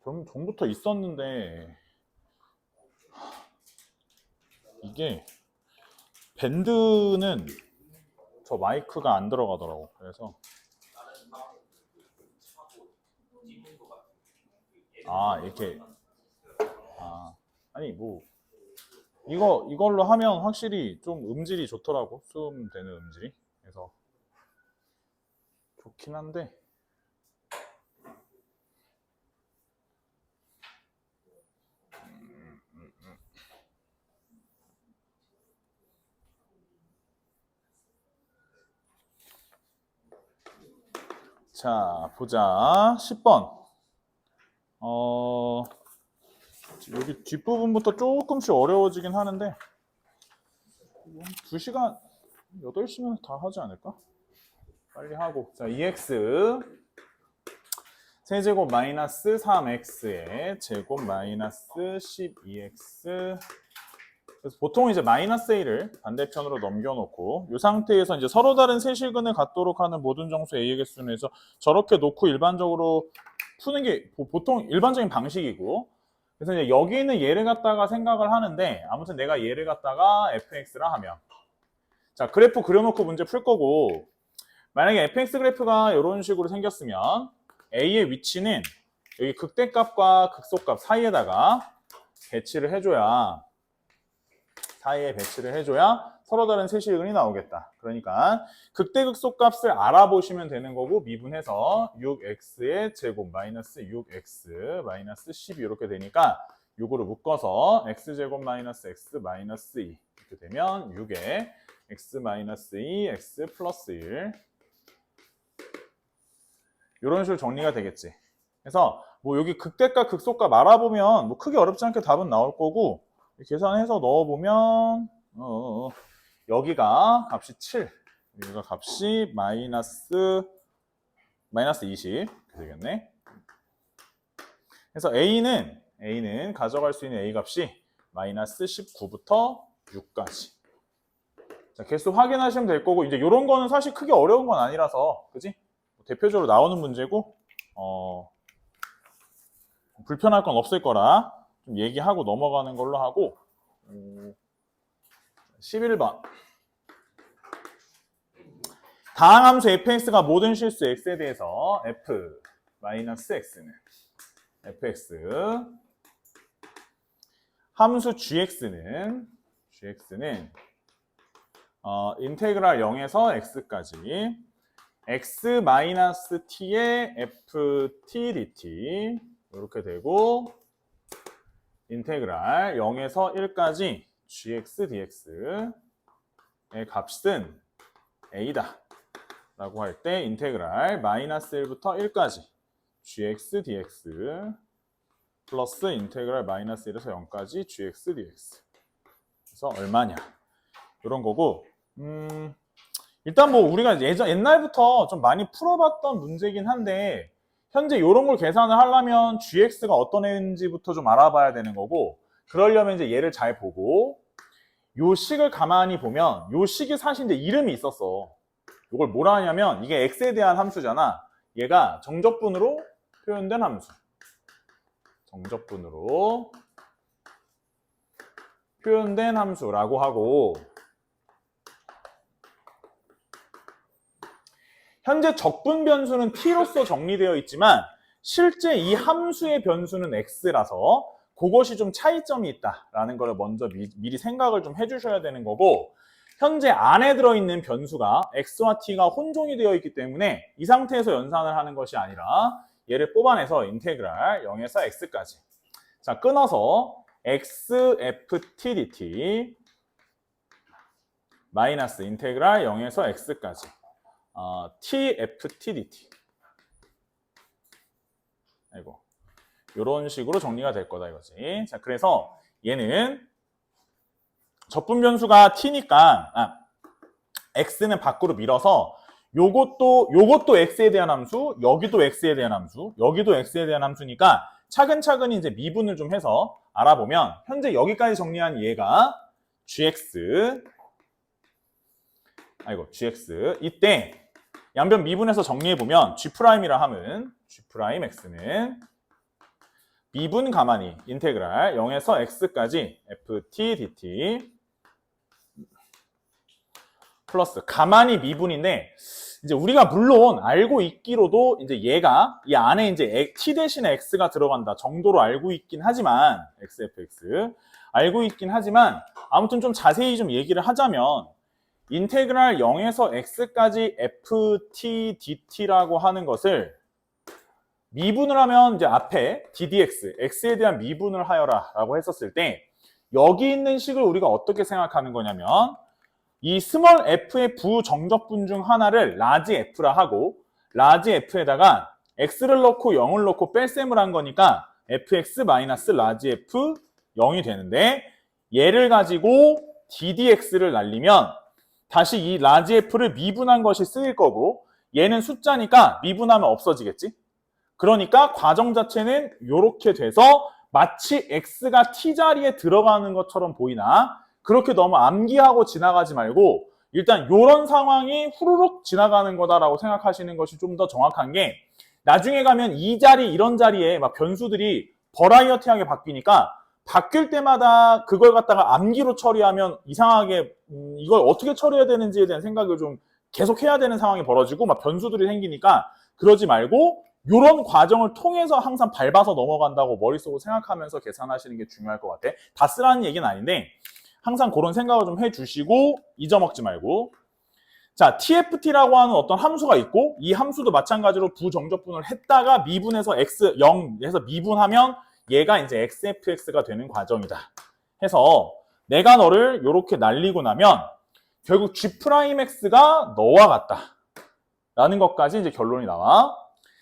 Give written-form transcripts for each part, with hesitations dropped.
전부터 있었는데 이게 밴드는 저 마이크가 안 들어가더라고. 그래서 이렇게 아니 뭐 이걸로 하면 확실히 좀 음질이 좋더라고. 수음되는 음질이. 그래서 좋긴 한데 자 보자. 10번 여기 뒷부분부터 조금씩 어려워지긴 하는데 2시간 8시면 다 하지 않을까? 빨리 하고. 자, 2x 세제곱 마이너스 3x의 제곱 마이너스 12x. 그래서 보통 이제 마이너스 a를 반대편으로 넘겨놓고 이 상태에서 이제 서로 다른 세실근을 갖도록 하는 모든 정수 a의 개수는 해서 저렇게 놓고 일반적으로 푸는 게 보통 일반적인 방식이고, 그래서 이제 여기는 얘를 갖다가 생각을 하는데, 아무튼 내가 얘를 갖다가 fx라 하면, 자 그래프 그려놓고 문제 풀 거고, 만약에 fx 그래프가 이런 식으로 생겼으면 a의 위치는 여기 극대값과 극소값 사이에다가 배치를 해줘야 서로 다른 세실근이 나오겠다. 그러니까 극대극소값을 알아보시면 되는 거고, 미분해서 6x의 제곱 마이너스 6x 마이너스 12 이렇게 되니까 요거를 묶어서 x제곱 마이너스 x 마이너스 2 이렇게 되면 6에 x 마이너스 2 x 플러스 1 이런 식으로 정리가 되겠지. 그래서 뭐 여기 극대값 극소값 알아보면 뭐 크게 어렵지 않게 답은 나올 거고, 계산해서 넣어보면 여기가 값이 7, 여기가 값이 마이너스 20 되겠네. 그래서 A는 가져갈 수 있는 A 값이 마이너스 19부터 6까지. 자, 개수 확인하시면 될 거고, 이제 이런 거는 사실 크게 어려운 건 아니라서, 그지? 대표적으로 나오는 문제고, 불편할 건 없을 거라 좀 얘기하고 넘어가는 걸로 하고. 11번. 다항함수 fx가 모든 실수 x에 대해서 f-x는 fx, 함수 gx는 인테그랄 0에서 x까지 x-t의 ft dt 이렇게 되고, 인테그랄 0에서 1까지 gx dx의 값은 a다 라고 할 때 인테그랄 마이너스 1부터 1까지 gx dx 플러스 인테그랄 마이너스 1에서 0까지 gx dx. 그래서 얼마냐 이런 거고, 일단 뭐 우리가 옛날부터 좀 많이 풀어봤던 문제긴 한데, 현재 이런 걸 계산을 하려면 gx가 어떤 애인지부터 좀 알아봐야 되는 거고, 그러려면 이제 얘를 잘 보고, 요 식을 가만히 보면 요 식이 사실 이제 이름이 있었어. 이걸 뭐라 하냐면, 이게 x에 대한 함수잖아. 얘가 정적분으로 표현된 함수. 정적분으로 표현된 함수라고 하고, 현재 적분 변수는 t로서 정리되어 있지만 실제 이 함수의 변수는 x라서 그것이 좀 차이점이 있다라는 걸 먼저 미리 생각을 좀 해주셔야 되는 거고, 현재 안에 들어있는 변수가 x와 t가 혼종이 되어 있기 때문에 이 상태에서 연산을 하는 것이 아니라 얘를 뽑아내서 인테그랄 0에서 x까지, 자 끊어서 x ft dt 마이너스 인테그랄 0에서 x까지 tft dt, 이런 식으로 정리가 될 거다 이거지. 자, 그래서 얘는 적분 변수가 t니까 x는 밖으로 밀어서 요것도 x에 대한 함수, 여기도 x에 대한 함수, 여기도 x에 대한 함수니까 차근차근히 이제 미분을 좀 해서 알아보면, 현재 여기까지 정리한 얘가 gx, 이때 양변 미분해서 정리해보면 G'이라 함은 G'X는 미분 가만히 인테그랄 0에서 x까지 ft dt 플러스 가만히 미분인데 이제 우리가 물론 알고 있기로도 이제 얘가 이 안에 이제 t 대신에 x가 들어간다 정도로 알고 있긴 하지만 xfx 알고 있긴 하지만 아무튼 좀 자세히 좀 얘기를 하자면 인테그랄 0에서 x까지 ft dt라고 하는 것을 미분을 하면 이제 앞에 ddx, x에 대한 미분을 하여라 라고 했었을 때 여기 있는 식을 우리가 어떻게 생각하는 거냐면 이 스몰 f의 부정적분 중 하나를 라지 f라 하고 라지 f에다가 x를 넣고 0을 넣고 뺄셈을 한 거니까 fx 마이너스 라지 f 0이 되는데 얘를 가지고 ddx를 날리면 다시 이 라지 f를 미분한 것이 쓰일 거고 얘는 숫자니까 미분하면 없어지겠지? 그러니까 과정 자체는 이렇게 돼서 마치 x가 t자리에 들어가는 것처럼 보이나 그렇게 너무 암기하고 지나가지 말고 일단 이런 상황이 후루룩 지나가는 거다라고 생각하시는 것이 좀 더 정확한 게 나중에 가면 이 자리 이런 자리에 막 변수들이 버라이어티하게 바뀌니까 바뀔 때마다 그걸 갖다가 암기로 처리하면 이상하게 이걸 어떻게 처리해야 되는지에 대한 생각을 좀 계속 해야 되는 상황이 벌어지고 막 변수들이 생기니까 그러지 말고 이런 과정을 통해서 항상 밟아서 넘어간다고 머릿속으로 생각하면서 계산하시는 게 중요할 것 같아. 다 쓰라는 얘기는 아닌데 항상 그런 생각을 좀 해주시고 잊어먹지 말고 자, tft라고 하는 어떤 함수가 있고 이 함수도 마찬가지로 부정적분을 했다가 미분해서 x 0에서 미분하면 얘가 이제 xfx가 되는 과정이다. 해서 내가 너를 이렇게 날리고 나면 결국 g'x가 너와 같다. 라는 것까지 이제 결론이 나와.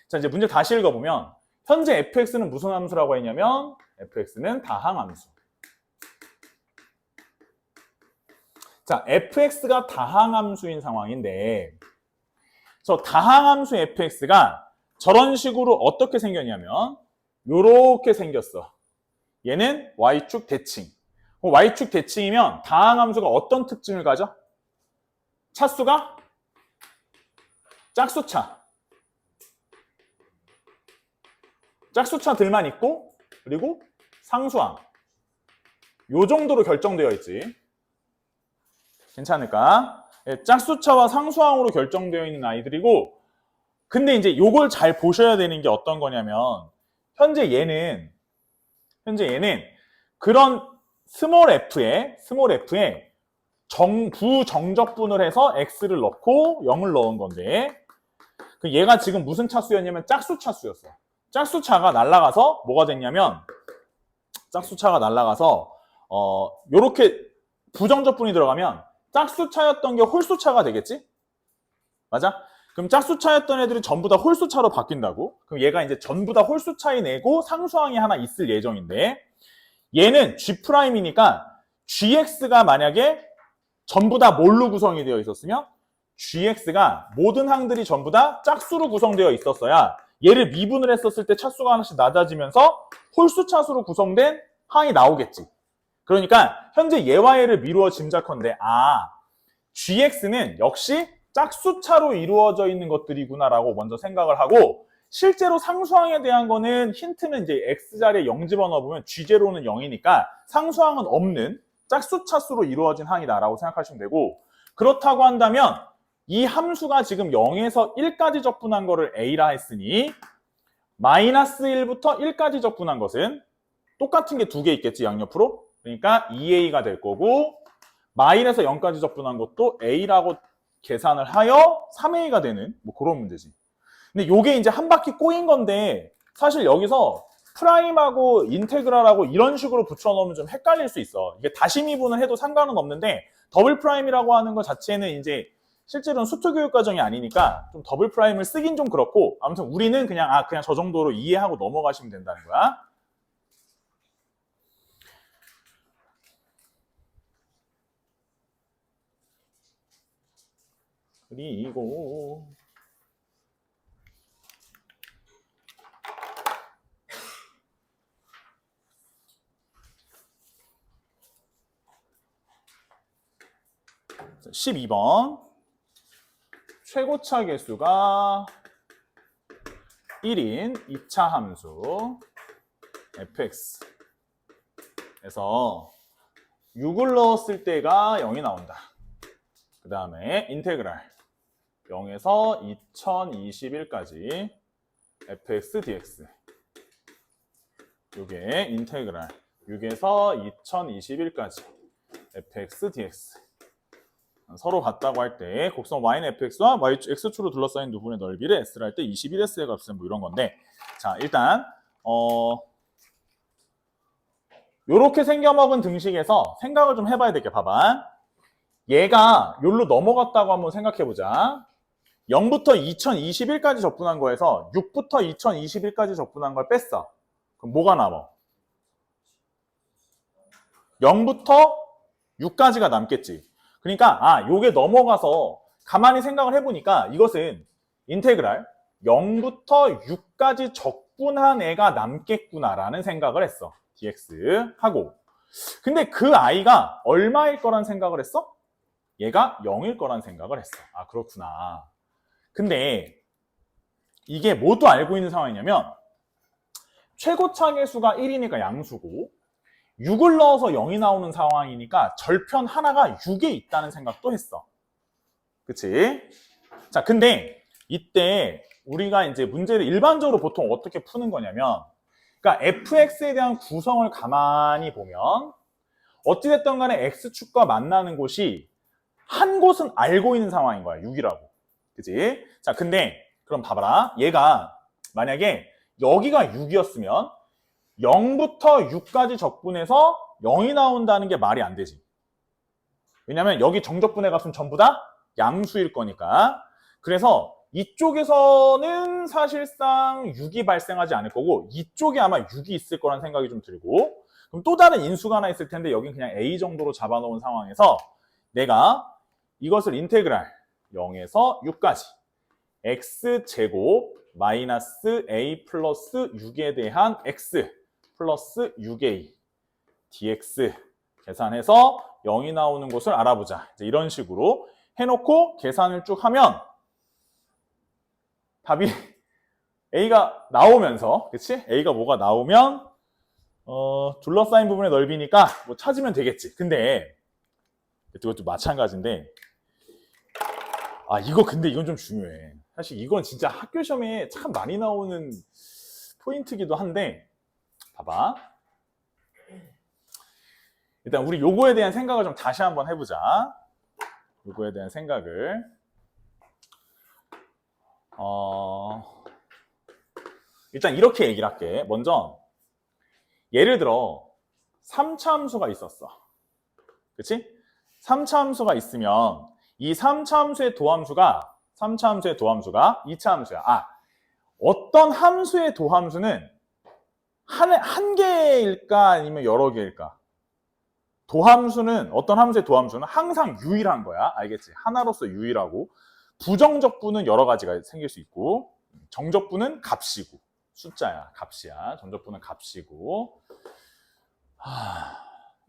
자, 이제 문제 다시 읽어보면 현재 fx는 무슨 함수라고 했냐면 fx는 다항함수. 자, fx가 다항함수인 상황인데 저 다항함수 fx가 저런 식으로 어떻게 생겼냐면 요렇게 생겼어. 얘는 y축 대칭. y축 대칭이면 다항함수가 어떤 특징을 가져? 차수가 짝수차. 짝수차들만 있고 그리고 상수항. 요 정도로 결정되어 있지. 괜찮을까? 짝수차와 상수항으로 결정되어 있는 아이들이고 근데 이제 요걸 잘 보셔야 되는 게 어떤 거냐면 현재 얘는 그런 스몰 f에 부정적분을 해서 x를 넣고 0을 넣은 건데 얘가 지금 무슨 차수였냐면 짝수차수였어. 짝수차가 날아가서 뭐가 됐냐면 짝수차가 날아가서 요렇게 부정적분이 들어가면 짝수차였던 게 홀수차가 되겠지? 맞아? 그럼 짝수차였던 애들이 전부 다 홀수차로 바뀐다고? 그럼 얘가 이제 전부 다 홀수차이 내고 상수항이 하나 있을 예정인데 얘는 G'이니까 GX가 만약에 전부 다 뭘로 구성이 되어 있었으면 GX가 모든 항들이 전부 다 짝수로 구성되어 있었어야 얘를 미분을 했었을 때 차수가 하나씩 낮아지면서 홀수차수로 구성된 항이 나오겠지. 그러니까 현재 얘와 얘를 미루어 짐작컨대 GX는 역시 짝수차로 이루어져 있는 것들이구나라고 먼저 생각을 하고 실제로 상수항에 대한 거는 힌트는 이제 X자리에 0 집어넣어보면 G0는 0이니까 상수항은 없는 짝수차수로 이루어진 항이다라고 생각하시면 되고 그렇다고 한다면 이 함수가 지금 0에서 1까지 적분한 거를 A라 했으니 마이너스 1부터 1까지 적분한 것은 똑같은 게 두 개 있겠지 양옆으로 그러니까 2A가 될 거고 마이너스 0까지 적분한 것도 A라고 계산을 하여 3A가 되는 뭐 그런 문제지. 근데 요게 이제 한 바퀴 꼬인 건데 사실 여기서 프라임하고 인테그랄하고 이런 식으로 붙여놓으면 좀 헷갈릴 수 있어. 이게 다시 미분을 해도 상관은 없는데 더블 프라임이라고 하는 것 자체는 이제 실제로는 수투 교육 과정이 아니니까 좀 더블 프라임을 쓰긴 좀 그렇고 아무튼 우리는 그냥 저 정도로 이해하고 넘어가시면 된다는 거야. 그리고 12번 최고차 계수가 1인 2차 함수 fx에서 6을 넣었을 때가 0이 나온다. 그 다음에 인테그랄 0에서 2021까지 fx dx 요게 인테그랄 6에서 2021까지 fx dx 서로 같다고 할 때 곡선 y는 fx와 x축으로 둘러싸인 누분의 넓이를 s를 할 때 21s의 값은 뭐 이런 건데, 자 일단 요렇게 생겨먹은 등식에서 생각을 좀 해봐야 될 게, 봐봐. 얘가 요로 넘어갔다고 한번 생각해보자. 0부터 2021까지 적분한 거에서 6부터 2021까지 적분한 걸 뺐어. 그럼 뭐가 남아? 0부터 6까지가 남겠지. 그러니까 요게 넘어가서 가만히 생각을 해보니까 이것은 인테그랄 0부터 6까지 적분한 애가 남겠구나라는 생각을 했어. dx 하고. 근데 그 i가 얼마일 거란 생각을 했어? 얘가 0일 거란 생각을 했어. 아 그렇구나. 근데 이게 뭐도 알고 있는 상황이냐면 최고차 계수가 1이니까 양수고 6을 넣어서 0이 나오는 상황이니까 절편 하나가 6에 있다는 생각도 했어. 그치? 자, 근데 이때 우리가 이제 문제를 일반적으로 보통 어떻게 푸는 거냐면, 그러니까 fx에 대한 구성을 가만히 보면 어찌됐든 간에 x축과 만나는 곳이 한 곳은 알고 있는 상황인 거야. 6이라고. 그치? 자, 근데 그럼 봐봐라. 얘가 만약에 여기가 6이었으면 0부터 6까지 적분해서 0이 나온다는 게 말이 안 되지. 왜냐면 여기 정적분의 값은 전부 다 양수일 거니까. 그래서 이쪽에서는 사실상 6이 발생하지 않을 거고 이쪽에 아마 6이 있을 거란 생각이 좀 들고, 그럼 또 다른 인수가 하나 있을 텐데 여긴 그냥 a 정도로 잡아놓은 상황에서 내가 이것을 인테그랄 0에서 6까지 x제곱 마이너스 a 플러스 6에 대한 x 플러스 6a dx 계산해서 0이 나오는 곳을 알아보자. 이제 이런 식으로 해놓고 계산을 쭉 하면 답이 a가 나오면서, 그치? a가 뭐가 나오면 둘러싸인 부분의 넓이니까 뭐 찾으면 되겠지. 근데 이것도 마찬가지인데, 근데 이건 좀 중요해. 사실 이건 진짜 학교 시험에 참 많이 나오는 포인트기도 한데, 봐봐. 일단 우리 요거에 대한 생각을 좀 다시 한번 해보자. 요거에 대한 생각을. 일단 이렇게 얘기를 할게. 먼저 예를 들어 3차 함수가 있었어. 그치? 3차 함수가 있으면 이 3차 함수의 도함수가 2차 함수야. 어떤 함수의 도함수는 한 개일까 아니면 여러 개일까? 어떤 함수의 도함수는 항상 유일한 거야. 알겠지? 하나로서 유일하고, 부정적분은 여러 가지가 생길 수 있고, 정적분은 값이고, 숫자야, 값이야. 정적분은 값이고.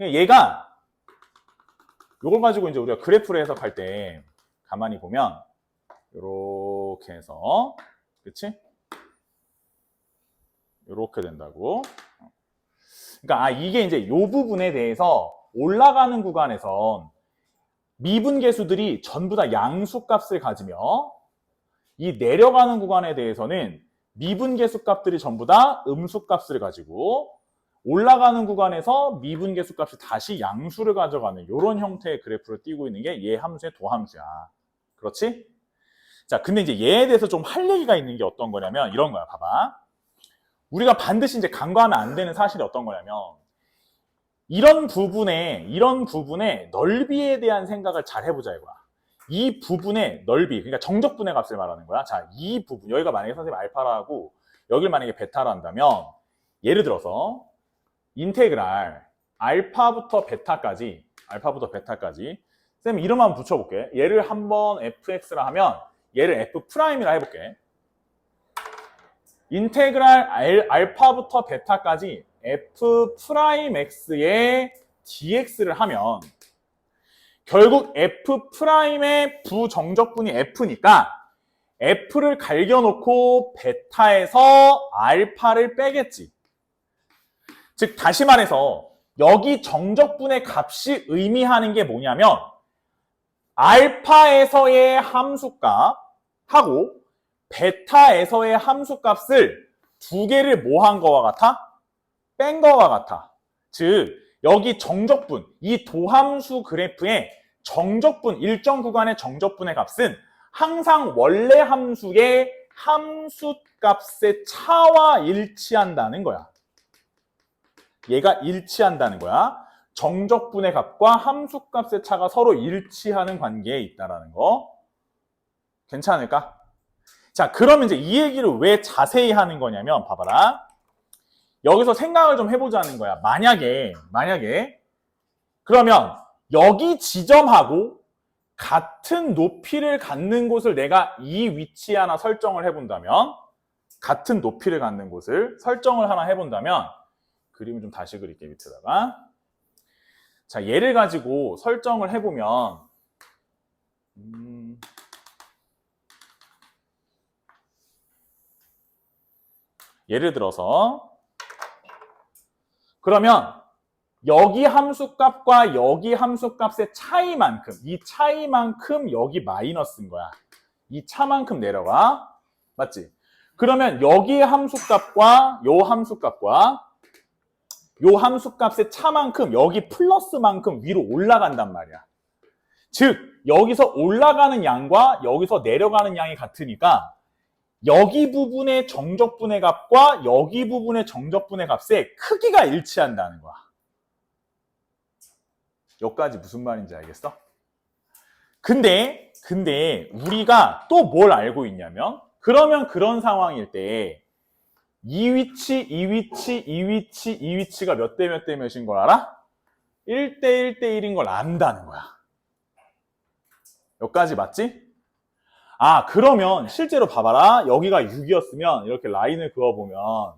얘가 요걸 가지고 이제 우리가 그래프를 해석할 때 가만히 보면 요렇게 해서, 그치? 요렇게 된다고. 그러니까 이게 이제 요 부분에 대해서 올라가는 구간에선 미분계수들이 전부 다 양수값을 가지며, 이 내려가는 구간에 대해서는 미분계수 값들이 전부 다 음수값을 가지고, 올라가는 구간에서 미분계수 값이 다시 양수를 가져가는 이런 형태의 그래프를 띄고 있는 게 얘 함수의 도함수야. 그렇지? 자, 근데 이제 얘에 대해서 좀 할 얘기가 있는 게 어떤 거냐면 이런 거야. 봐봐. 우리가 반드시 이제 간과하면 안 되는 사실이 어떤 거냐면, 이런 부분의 넓이에 대한 생각을 잘 해보자 이거야. 이 부분의 넓이, 그러니까 정적분의 값을 말하는 거야. 자, 이 부분, 여기가 만약에 선생님 알파라고 여기를 만약에 베타라 한다면, 예를 들어서 인테그랄 알파부터 베타까지 선생님 이름 한번 붙여볼게. 얘를 한번 fx라 하면 얘를 f'이라 해볼게. 인테그랄 알파부터 베타까지 f'x의 dx를 하면 결국 F'의 부정적분이 F니까 F를 갈겨놓고 베타에서 알파를 빼겠지. 즉 다시 말해서 여기 정적분의 값이 의미하는 게 뭐냐면 알파에서의 함수값하고 베타에서의 함수값을 두 개를 뭐 한 거와 같아? 뺀 거와 같아. 즉 여기 정적분, 이 도함수 그래프의 정적분, 일정 구간의 정적분의 값은 항상 원래 함수의 함수값의 차와 일치한다는 거야. 얘가 일치한다는 거야. 정적분의 값과 함수값의 차가 서로 일치하는 관계에 있다는 거. 괜찮을까? 자, 그러면 이제 이 얘기를 왜 자세히 하는 거냐면 봐봐라. 여기서 생각을 좀 해보자는 거야. 만약에 그러면 여기 지점하고 같은 높이를 갖는 곳을 내가 이 위치에 하나 설정을 해본다면 같은 높이를 갖는 곳을 설정을 하나 해본다면 그림을 좀 다시 그릴게 밑에다가 자 얘를 가지고 설정을 해보면 예를 들어서 그러면 여기 함수값과 여기 함수값의 차이만큼 이 차이만큼 여기 마이너스인 거야. 이 차만큼 내려가. 맞지? 그러면 여기의 함수값과 요 함수값과 요 함수값의 차만큼 여기 플러스만큼 위로 올라간단 말이야. 즉 여기서 올라가는 양과 여기서 내려가는 양이 같으니까 여기 부분의 정적분의 값과 여기 부분의 정적분의 값의 크기가 일치한다는 거야. 여기까지 무슨 말인지 알겠어? 근데 우리가 또 뭘 알고 있냐면 그러면 그런 상황일 때 이 위치, 이 위치, 이 위치, 이 위치가 몇 대 몇 대 몇인 걸 알아? 1대 1대 1인 걸 안다는 거야. 여기까지 맞지? 아, 그러면 실제로 봐봐라. 여기가 6이었으면 이렇게 라인을 그어보면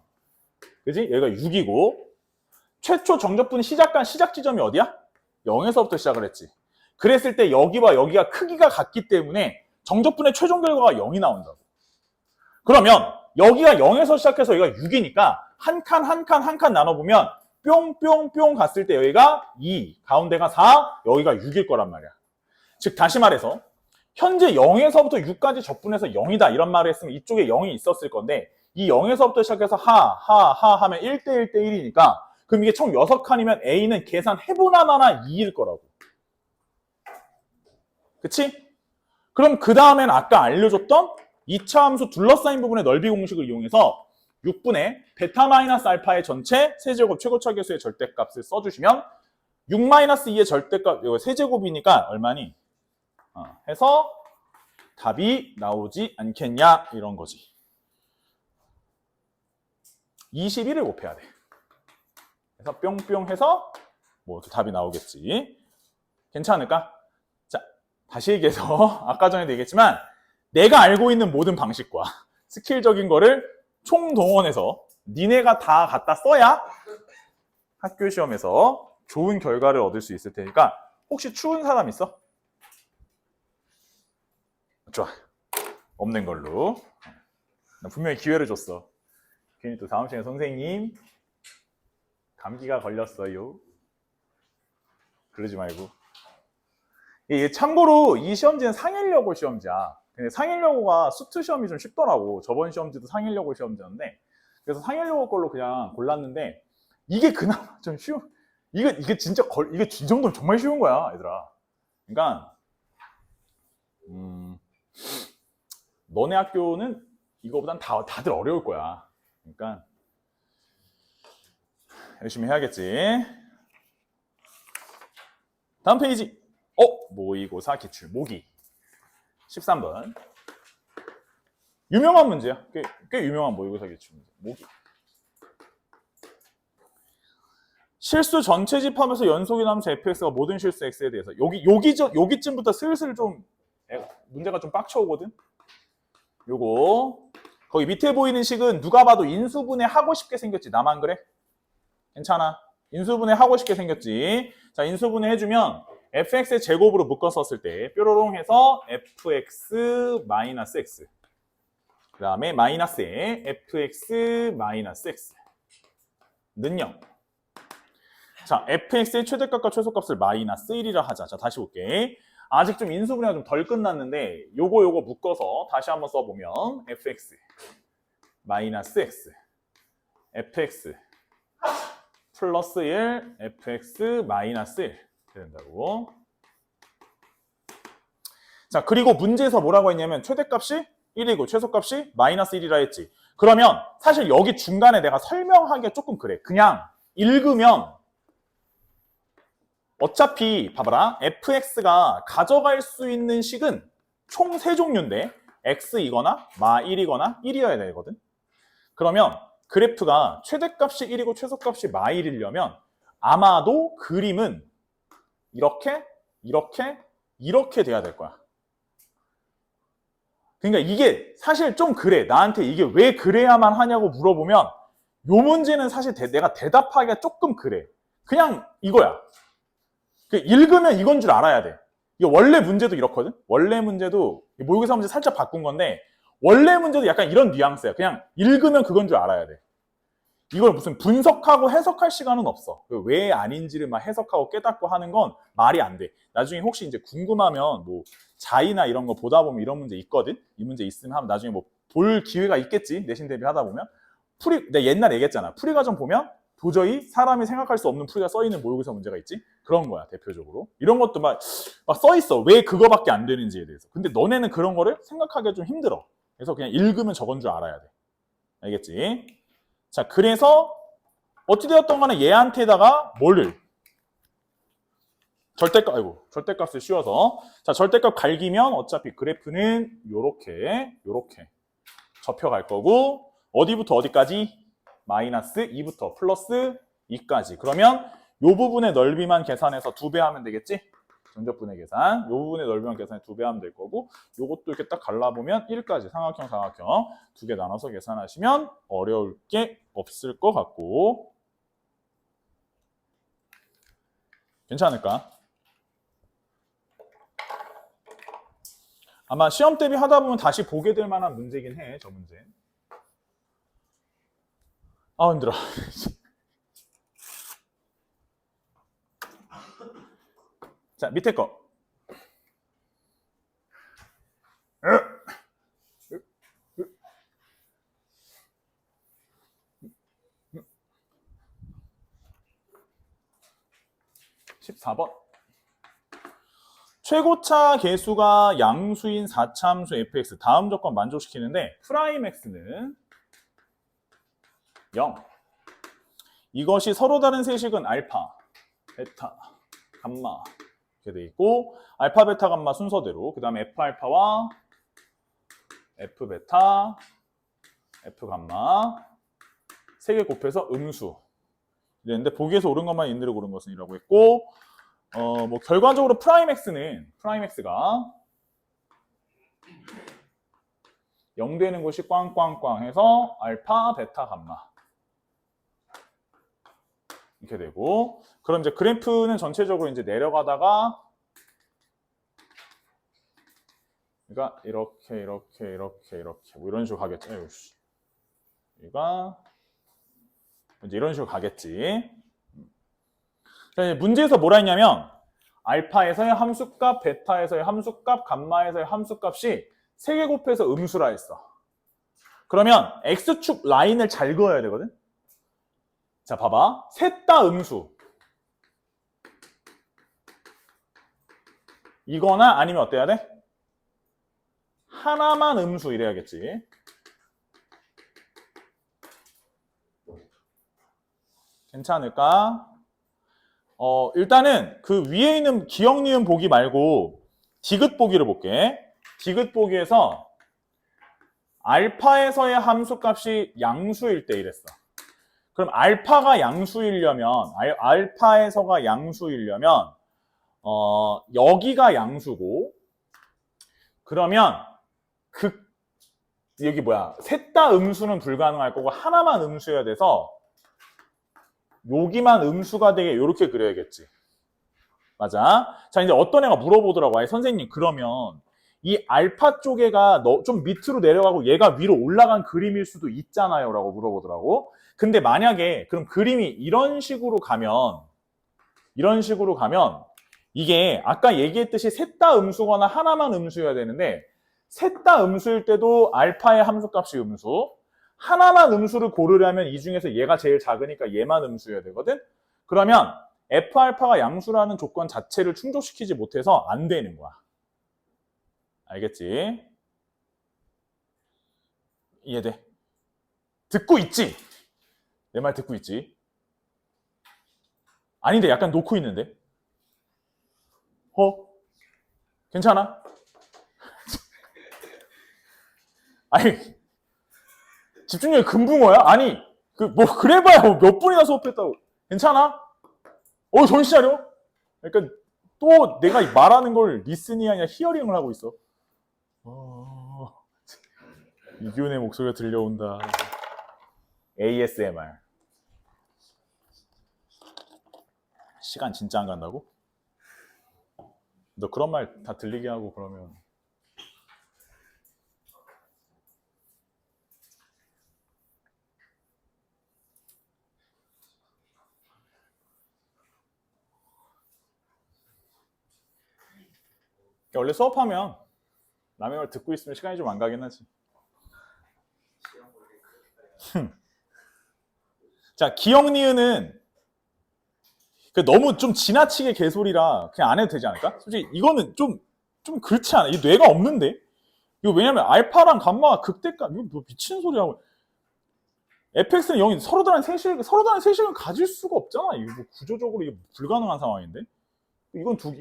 그지? 여기가 6이고 최초 정적분 시작 지점이 어디야? 0에서부터 시작을 했지. 그랬을 때 여기와 여기가 크기가 같기 때문에 정적분의 최종 결과가 0이 나온다고. 그러면 여기가 0에서 시작해서 여기가 6이니까 한 칸 나눠보면 뿅뿅뿅 갔을 때 여기가 2, 가운데가 4, 여기가 6일 거란 말이야. 즉 다시 말해서 현재 0에서부터 6까지 적분해서 0이다 이런 말을 했으면 이쪽에 0이 있었을 건데 이 0에서부터 시작해서 하 하면 1대 1대 1이니까 그럼 이게 총 6칸이면 A는 계산해보나마나 2일 거라고. 그치? 그럼 그 다음엔 아까 알려줬던 2차 함수 둘러싸인 부분의 넓이 공식을 이용해서 6분의 베타 마이너스 알파의 전체 세제곱 최고차계수의 절대값을 써주시면 6-2의 절대값, 이거 세제곱이니까 얼마니? 해서 답이 나오지 않겠냐 이런 거지. 21을 곱해야 돼. 그래서 뿅뿅 해서 뭐 답이 나오겠지. 괜찮을까? 자, 다시 얘기해서 아까 전에도 얘기했지만 내가 알고 있는 모든 방식과 스킬적인 거를 총동원해서 니네가 다 갖다 써야 학교 시험에서 좋은 결과를 얻을 수 있을 테니까 혹시 추운 사람 있어? 좋아. 없는 걸로. 나 분명히 기회를 줬어. 괜히 또 다음 시간에 선생님 감기가 걸렸어요. 그러지 말고. 참고로 이 시험지는 상일여고 시험지야. 근데 상일여고가 수트 시험이 좀 쉽더라고. 저번 시험지도 상일여고 시험지였는데 그래서 상일여고 걸로 그냥 골랐는데 이게 그나마 좀 쉬운. 이게 진짜 이게 이 정도면 정말 쉬운 거야, 얘들아. 그러니까 너네 학교는 이거보단 다들 어려울 거야. 그러니까 열심히 해야겠지. 다음 페이지. 모의고사 기출 모기 13번. 유명한 문제야. 꽤 유명한 모의고사 기출 문제. 모기. 실수 전체 집합에서 연속이 남수 fx가 모든 실수 x에 대해서 여기쯤부터 슬슬 좀 문제가 좀 빡쳐오거든. 요거 거기 밑에 보이는 식은 누가 봐도 인수분해 하고 싶게 생겼지. 나만 그래? 괜찮아. 인수분해 하고 싶게 생겼지. 자, 인수분해 해주면 fx의 제곱으로 묶었었을 때 뾰로롱 해서 fx 마이너스 x 그 다음에 마이너스에 fx 마이너스 x는 0. 자, fx의 최대값과 최소값을 마이너스 1이라 하자. 자, 다시 볼게. 아직 좀 인수분해가 좀 덜 끝났는데 요거 묶어서 다시 한번 써보면 fx 마이너스 x fx 플러스 1 fx 마이너스 1 된다고. 자, 그리고 문제에서 뭐라고 했냐면 최대값이 1이고 최소값이 마이너스 1이라 했지. 그러면 사실 여기 중간에 내가 설명하기가 조금 그래. 그냥 읽으면 어차피 봐봐라. fx가 가져갈 수 있는 식은 총 3종류인데 x이거나 마1이거나 1이어야 되거든. 그러면 그래프가 최대값이 1이고 최소값이 마1이려면 아마도 그림은 이렇게 돼야 될 거야. 그러니까 이게 사실 좀 그래. 나한테 이게 왜 그래야만 하냐고 물어보면 요 문제는 사실 내가 대답하기가 조금 그래. 그냥 이거야. 읽으면 이건 줄 알아야 돼. 이게 원래 문제도 이렇거든? 원래 문제도 모의고사 문제 살짝 바꾼 건데 원래 문제도 약간 이런 뉘앙스야. 그냥 읽으면 그건 줄 알아야 돼. 이걸 무슨 분석하고 해석할 시간은 없어. 왜 아닌지를 막 해석하고 깨닫고 하는 건 말이 안 돼. 나중에 혹시 이제 궁금하면 뭐 자이나 이런 거 보다 보면 이런 문제 있거든? 이 문제 있으면 하면 나중에 뭐 볼 기회가 있겠지? 내신 대비 하다 보면. 내가 옛날에 얘기했잖아. 풀이과정 보면 도저히 사람이 생각할 수 없는 풀이가 써있는 모의고사 문제가 있지? 그런 거야, 대표적으로. 이런 것도 막 써있어. 왜 그거밖에 안 되는지에 대해서. 근데 너네는 그런 거를 생각하기가 좀 힘들어. 그래서 그냥 읽으면 저건 줄 알아야 돼. 알겠지? 자, 그래서 어찌되었던 간에 얘한테다가 뭐를? 절대값을 씌워서. 자, 절대값 갈기면 어차피 그래프는 요렇게 접혀갈 거고, 어디부터 어디까지? 마이너스 2부터 플러스 2까지. 그러면 요 부분의 넓이만 계산해서 2배 하면 되겠지? 전적분의 계산. 요 부분의 넓이만 계산해 2배 하면 될 거고, 요것도 이렇게 딱 갈라보면 1까지 삼각형, 사각형 2개 나눠서 계산하시면 어려울 게 없을 것 같고. 괜찮을까? 아마 시험 대비 하다 보면 다시 보게 될 만한 문제긴 해, 저 문제. 아, 힘들어. 자, 밑에 거. 14번. 최고차 계수가 양수인 4차함수 fx 다음 조건 만족시키는데 프라임 x는 0. 이것이 서로 다른 세식은 알파, 베타, 감마 이렇게 돼 있고 알파, 베타, 감마 순서대로 그 다음에 F알파와 F베타, F감마 3개 곱해서 음수 이랬는데 보기에서 옳은 것만 인들을 고른 것은 이라고 했고 뭐 결과적으로 프라임 x가 0 되는 곳이 꽝꽝꽝 해서 알파, 베타, 감마 이렇게 되고 그럼 이제 그래프는 전체적으로 이제 내려가다가 그러니까 이렇게 뭐 이런 식으로 가겠지. 얘가 이제 이런 식으로 가겠지. 문제에서 뭐라 했냐면 알파에서의 함수값, 베타에서의 함수값, 감마에서의 함수값이 3개 곱해서 음수라 했어. 그러면 x축 라인을 잘 그어야 되거든. 자, 봐봐. 셋 다 음수. 이거나 아니면 어때야 돼? 하나만 음수 이래야겠지. 괜찮을까? 일단은 그 위에 있는 기억, 니은 보기 말고 디귿 보기를 볼게. 디귿 보기에서 알파에서의 함수값이 양수일 때 이랬어. 그럼 알파가 양수이려면 알파에서가 양수이려면 여기가 양수고 그러면 여기 뭐야 셋 다 음수는 불가능할 거고 하나만 음수여야 돼서 여기만 음수가 되게 이렇게 그려야겠지. 맞아. 자, 이제 어떤 애가 물어보더라고. 아니, 선생님, 그러면 이 알파 쪽에가 좀 밑으로 내려가고 얘가 위로 올라간 그림일 수도 있잖아요. 라고 물어보더라고. 근데 만약에 그럼 그림이 이런 식으로 가면 이게 아까 얘기했듯이 셋 다 음수거나 하나만 음수여야 되는데 셋 다 음수일 때도 알파의 함수값이 음수, 하나만 음수를 고르려면 이 중에서 얘가 제일 작으니까 얘만 음수여야 되거든. 그러면 F알파가 양수라는 조건 자체를 충족시키지 못해서 안 되는 거야. 알겠지? 이해돼? 듣고 있지? 내 말 듣고 있지? 아닌데 약간 놓고 있는데? 괜찮아? 아니, 집중력이 금붕어야? 아니, 그래봐야 몇 분이나 수업했다고. 괜찮아? 정신 차려? 그러니까 또 내가 말하는 걸 리스닝이 아니라 히어링을 하고 있어. 이기훈의 목소리가 들려온다. ASMR. 시간 진짜 안 간다고? 너 그런 말 다 들리게 하고 그러면 원래 수업하면 남의 말 듣고 있으면 시간이 좀 안 가긴 하지. 자, 기억 니은은 너무 좀 지나치게 개소리라 그냥 안 해도 되지 않을까? 솔직히 이거는 좀 그렇지 않아? 이 뇌가 없는데? 이거 왜냐면 알파랑 감마가 극대값, 이거 뭐 미친 소리 하고. fx는 0이 서로 다른 세식을 가질 수가 없잖아. 이거 뭐 구조적으로 이게 불가능한 상황인데? 이거는 두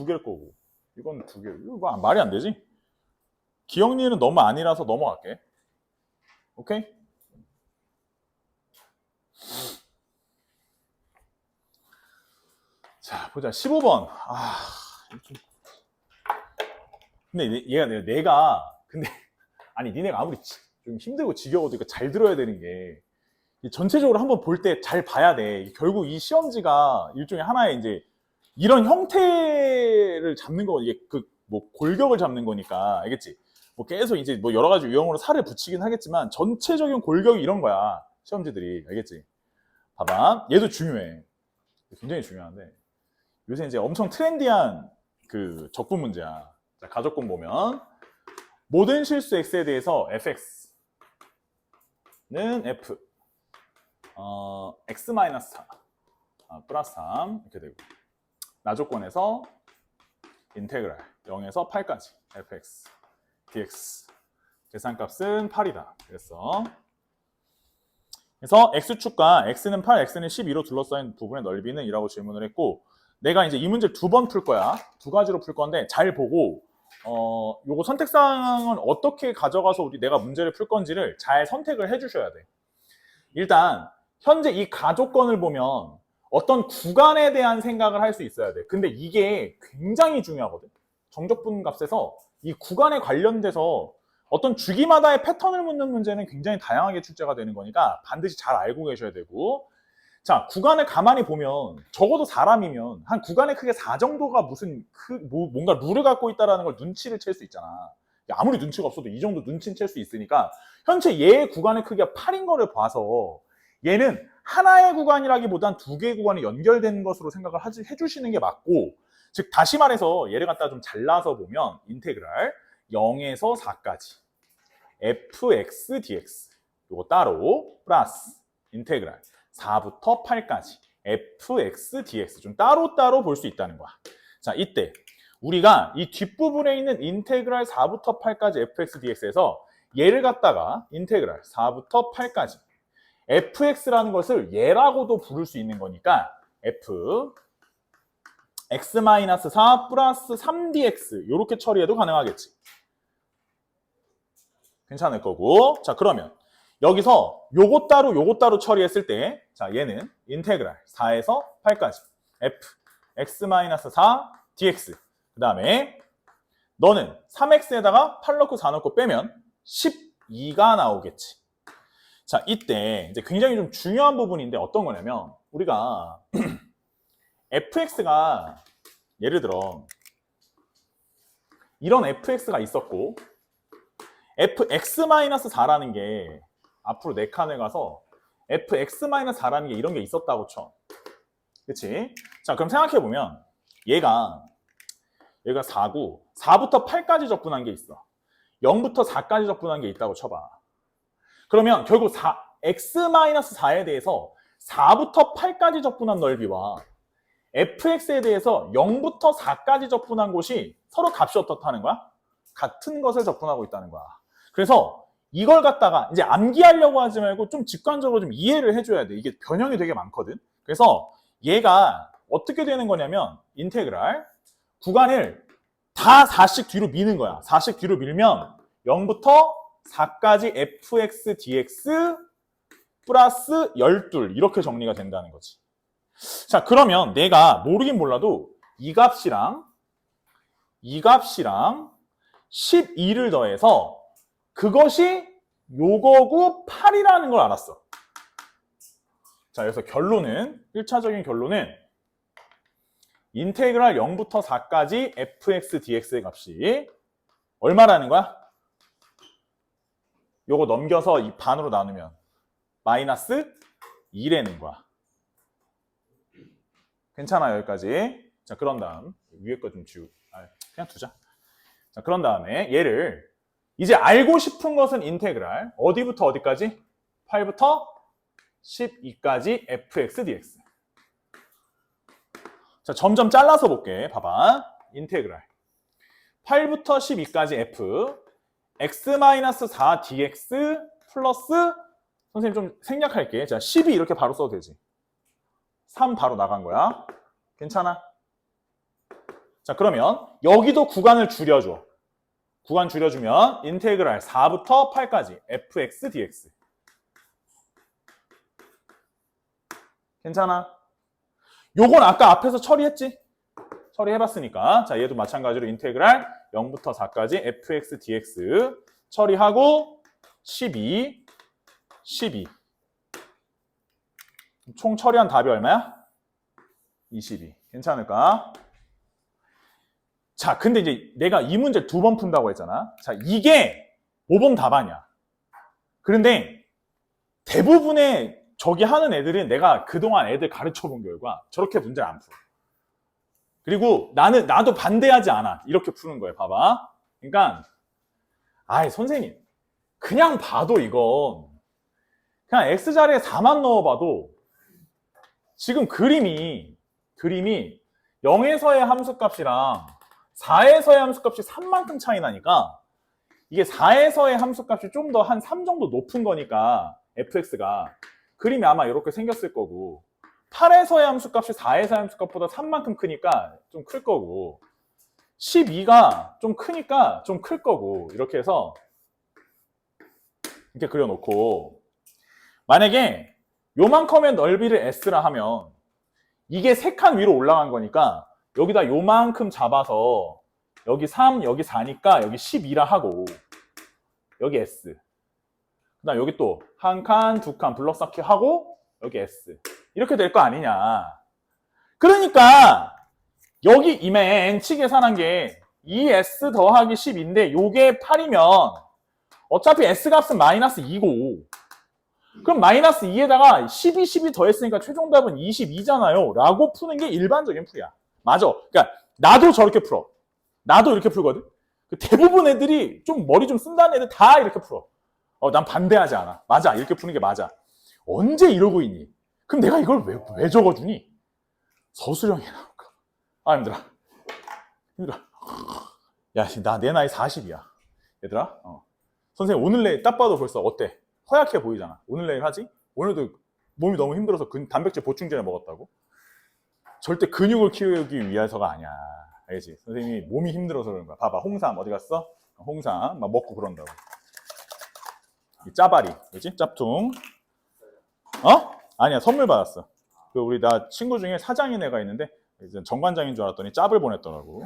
개일 거고. 이건 두 개. 이거 뭐 말이 안 되지? 기억 니은은 너무 아니라서 넘어갈게. 오케이? 자, 보자. 15번. 근데 근데 아니 니네가 아무리 좀 힘들고 지겨워도 이거 잘 들어야 되는 게 전체적으로 한번 볼 때 잘 봐야 돼. 결국 이 시험지가 일종의 하나의 이제 이런 형태를 잡는 거, 이게 골격을 잡는 거니까, 알겠지? 뭐 계속 이제 뭐 여러 가지 유형으로 살을 붙이긴 하겠지만 전체적인 골격이 이런 거야. 시험지들이. 알겠지? 봐봐. 얘도 중요해. 굉장히 중요한데 요새 이제 엄청 트렌디한 적분 문제야. 자, 가족분 보면 모든 실수 x에 대해서 fx는 f x-4 플러스 3 이렇게 되고 나조건에서 인테그랄 0에서 8까지 fx dx 계산값은 8이다. 그래서 x축과 x는 8, x는 12로 둘러싸인 부분의 넓이는 이라고 질문을 했고 내가 이제 이 문제 두 번 풀 거야. 두 가지로 풀 건데 잘 보고 요거 선택사항은 어떻게 가져가서 내가 문제를 풀 건지를 잘 선택을 해주셔야 돼. 일단 현재 이 가족건을 보면 어떤 구간에 대한 생각을 할 수 있어야 돼. 근데 이게 굉장히 중요하거든. 정적분 값에서 이 구간에 관련돼서 어떤 주기마다의 패턴을 묻는 문제는 굉장히 다양하게 출제가 되는 거니까 반드시 잘 알고 계셔야 되고 자, 구간을 가만히 보면 적어도 사람이면 한 구간의 크기 4 정도가 뭔가 룰을 갖고 있다는 걸 눈치를 챌 수 있잖아. 아무리 눈치가 없어도 이 정도 눈치는 챌 수 있으니까 현재 얘의 구간의 크기가 8인 거를 봐서 얘는 하나의 구간이라기보단 두 개의 구간이 연결된 것으로 생각을 해주시는 게 맞고 즉 다시 말해서 얘를 갖다 좀 잘라서 보면 인테그랄 0에서 4까지 fx dx 요거 따로 플러스 인테그랄 4부터 8까지 fx dx 좀 따로따로 볼 수 있다는 거야. 자, 이때 우리가 이 뒷부분에 있는 인테그랄 4부터 8까지 fx dx에서 얘를 갖다가 인테그랄 4부터 8까지 fx라는 것을 얘라고도 부를 수 있는 거니까 f x-4 플러스 3dx 이렇게 처리해도 가능하겠지. 괜찮을 거고 자 그러면 여기서 요것 따로 처리했을 때 자 얘는 인테그랄 4에서 8까지 f x-4 dx 그 다음에 너는 3x에다가 8 넣고 4 넣고 빼면 12가 나오겠지. 자 이때 이제 굉장히 좀 중요한 부분인데 어떤 거냐면 우리가 fx가 예를 들어 이런 fx가 있었고 fx-4라는 게 앞으로 4칸을 가서 fx-4라는 게 이런 게 있었다고 쳐. 그치? 자, 그럼 생각해보면 얘가 4고 4부터 8까지 적분한 게 있어. 0부터 4까지 적분한 게 있다고 쳐봐. 그러면 결국 x-4에 대해서 4부터 8까지 적분한 넓이와 fx에 대해서 0부터 4까지 적분한 곳이 서로 값이 어떻다는 거야? 같은 것을 적분하고 있다는 거야. 그래서 이걸 갖다가 이제 암기하려고 하지 말고 좀 직관적으로 좀 이해를 해줘야 돼. 이게 변형이 되게 많거든. 그래서 얘가 어떻게 되는 거냐면 인테그랄 구간을 다 4씩 뒤로 미는 거야. 4씩 뒤로 밀면 0부터 4까지 fx dx 플러스 12 이렇게 정리가 된다는 거지. 자, 그러면 내가 모르긴 몰라도 이 값이랑 12를 더해서 그것이 요거고 8이라는 걸 알았어. 자, 그래서 결론은 1차적인 결론은 인테그랄 0부터 4까지 fx dx의 값이 얼마라는 거야? 요거 넘겨서 이 반으로 나누면 마이너스 2라는 거야. 괜찮아, 여기까지. 자, 그런 다음 위에 거 좀 그냥 두자. 자, 그런 다음에 얘를 이제 알고 싶은 것은 인테그랄 어디부터 어디까지? 8부터 12까지 fx dx. 자, 점점 잘라서 볼게. 봐봐. 인테그랄 8부터 12까지 f x-4 dx 플러스 선생님 좀 생략할게. 자, 12 이렇게 바로 써도 되지. 3 바로 나간 거야. 괜찮아? 자, 그러면 여기도 구간을 줄여줘. 구간 줄여주면 인테그랄 4부터 8까지 fx dx. 괜찮아? 요건 아까 앞에서 처리했지? 처리해봤으니까. 자, 얘도 마찬가지로 인테그랄 0부터 4까지 fx dx 처리하고 12 총 처리한 답이 얼마야? 22. 괜찮을까? 자, 근데 이제 내가 이 문제 2번 푼다고 했잖아. 자, 이게 5번 답안이야. 그런데 대부분의 저기 하는 애들은 내가 그동안 애들 가르쳐 본 결과 저렇게 문제를 안 풀어. 그리고 나도 반대하지 않아. 이렇게 푸는 거예요. 봐봐. 그러니까, 선생님. 그냥 봐도 이건 그냥 X자리에 4만 넣어봐도 지금 그림이 0에서의 함수값이랑 4에서의 함수값이 3만큼 차이 나니까 이게 4에서의 함수값이 좀 더 한 3 정도 높은 거니까 fx가 그림이 아마 이렇게 생겼을 거고 8에서의 함수값이 4에서의 함수값보다 3만큼 크니까 좀 클 거고 12가 좀 크니까 좀 클 거고 이렇게 해서 이렇게 그려놓고 만약에 요만큼의 넓이를 S라 하면 이게 3칸 위로 올라간 거니까 여기다 요만큼 잡아서 여기 3, 여기 4니까 여기 12라 하고 여기 S 그 다음 여기 또 1칸, 2칸 블럭쌓기 하고 여기 S 이렇게 될 거 아니냐. 그러니까 여기 이맨 N치 계산한 게 2S 더하기 10인데 요게 8이면 어차피 S값은 마이너스 2고 그럼 마이너스 2에다가 12 더했으니까 최종답은 22잖아요 라고 푸는 게 일반적인 풀이야. 맞아. 그러니까 나도 저렇게 풀어. 나도 이렇게 풀거든. 대부분 애들이 좀 머리 좀 쓴다는 애들 다 이렇게 풀어. 난 반대하지 않아. 맞아. 이렇게 푸는 게 맞아. 언제 이러고 있니? 그럼 내가 이걸 왜 적어주니? 서술형이 나올까? 힘들어. 야, 내 나이 40이야. 얘들아. 선생님 오늘 내일 딱 봐도 벌써 어때? 허약해 보이잖아. 오늘 내일 하지? 오늘도 몸이 너무 힘들어서 단백질 보충제를 먹었다고? 절대 근육을 키우기 위해서가 아니야. 알지? 선생님이 몸이 힘들어서 그런 거야. 봐봐. 홍삼 어디 갔어? 홍삼 막 먹고 그런다고. 이 짜바리. 그렇지? 짭퉁. 아니야. 선물 받았어. 우리 나 친구 중에 사장인 애가 있는데 이제 정관장인 줄 알았더니 짭을 보냈더라고.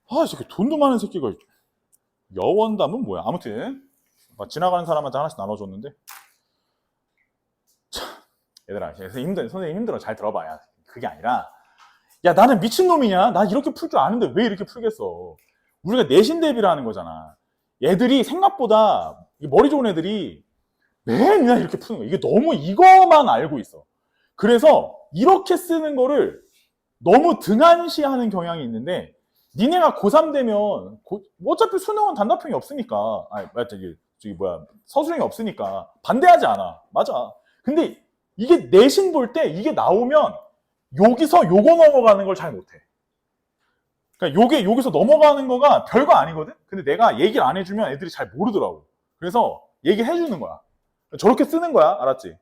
저렇게 돈도 많은 새끼가 여원담은 뭐야? 아무튼 지나가는 사람한테 하나씩 나눠줬는데 자, 얘들아 선생님 힘들어. 잘 들어봐야. 그게 아니라 야, 나는 미친놈이냐? 나 이렇게 풀 줄 아는데 왜 이렇게 풀겠어? 우리가 내신 대비를 하는 거잖아. 애들이 생각보다 머리 좋은 애들이 맨날 이렇게 푸는 거야. 이게 너무 이거만 알고 있어. 그래서 이렇게 쓰는 거를 너무 등한시하는 경향이 있는데 니네가 고3 되면 어차피 수능은 단답형이 없으니까 저기 뭐야 서술형이 없으니까 반대하지 않아. 맞아. 근데 이게 내신 볼 때 이게 나오면 여기서 요거 넘어가는 걸 잘 못해. 그러니까 여기서 넘어가는 거가 별거 아니거든? 근데 내가 얘기를 안 해주면 애들이 잘 모르더라고. 그래서 얘기해 주는 거야. 저렇게 쓰는 거야. 알았지?